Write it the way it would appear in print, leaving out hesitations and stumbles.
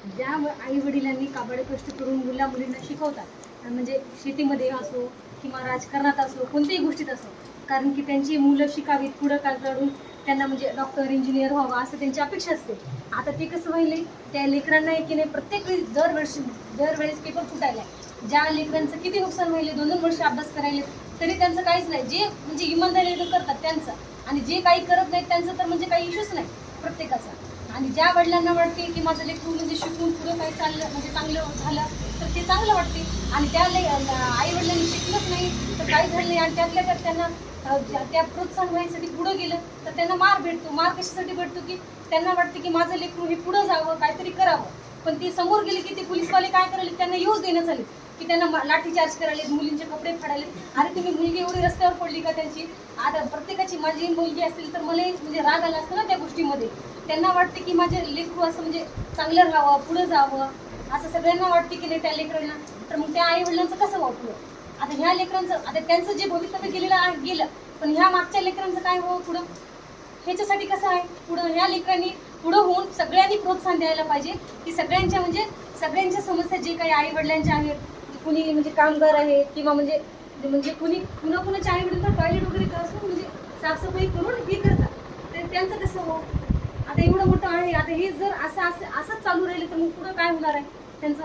ज्या आई वडिलांनी काबाड कष्ट करून मुलींना शिकवतात, म्हणजे शेतीमध्ये असो किंवा राजकारणात असो, कोणत्याही गोष्टीत असो, कारण की त्यांची मुलं शिकावीत, पुढं काढून त्यांना म्हणजे डॉक्टर इंजिनियर व्हावं असं त्यांची अपेक्षा असते. आता ते कसं व्हायले, त्या लेकरांना की नाही प्रत्येक वेळी दरवेळेस पेपर फुटायला. ज्या लेकरांचं किती नुकसान व्हायले, 2-2 वर्ष अभ्यास करायले तरी त्यांचं काहीच नाही. जे म्हणजे इमानदारी करतात त्यांचं, आणि जे काही करत नाहीत त्यांचं तर म्हणजे काही इश्यूच नाही प्रत्येकाचा. आणि ज्या वडिलांना वाटते की माझं लेकरू म्हणजे शिकून पुढं काही चाललं म्हणजे चांगलं झालं तर ते चांगलं वाटते, आणि त्या आई वडिलांनी शिकलंच नाही तर काही झालं नाही, आणि त्यातल्या त्यात त्यांना त्या प्रोत्साहन व्हायसाठी पुढं गेलं तर त्यांना मार भेटतो. मार कशासाठी भेटतो की त्यांना वाटते की माझं लेकरू हे पुढं जावं, काहीतरी करावं. पण ती समोर गेली की ते पोलीसवाले काय करायले, त्यांना येऊच देण्यात आले की त्यांना लाठीचार्ज करायले, मुलींचे कपडे फाडायले. अरे तुम्ही मुलगी एवढी रस्त्यावर पडली का त्यांची? आता प्रत्येकाची माझी मुलगी असेल तर मला म्हणजे राग आला असतो ना त्या गोष्टीमध्ये. त्यांना वाटते की माझे लेकरू असं म्हणजे चांगलं राहावं, पुढं जावं, असं सगळ्यांना वाटते की नाही त्या लेकरांना. तर मग त्या आई वडिलांचं कसं वाटलं? आता ह्या लेकरांचं, आता त्यांचं जे भवितव्य गेलं, पण ह्या मागच्या लेकरांचं काय हो पुढं? ह्याच्यासाठी कसं आहे, पुढं ह्या लेकरांनी पुढं होऊन सगळ्यांनी प्रोत्साहन द्यायला पाहिजे की सगळ्यांच्या म्हणजे सगळ्यांच्या समस्या जे काही आई वडिलांच्या आहेत, कुणी म्हणजे कामगार आहेत किंवा म्हणजे म्हणजे कुणाच्या आई वडील तर टॉयलेट वगैरे असं म्हणजे साफसफाई करून हे करतात, तर त्यांचं कसं हो? आता एवढं मोठं आहे, आता हे जर असंच चालू राहिलं तर मग पुढं काय होणार आहे त्यांचं?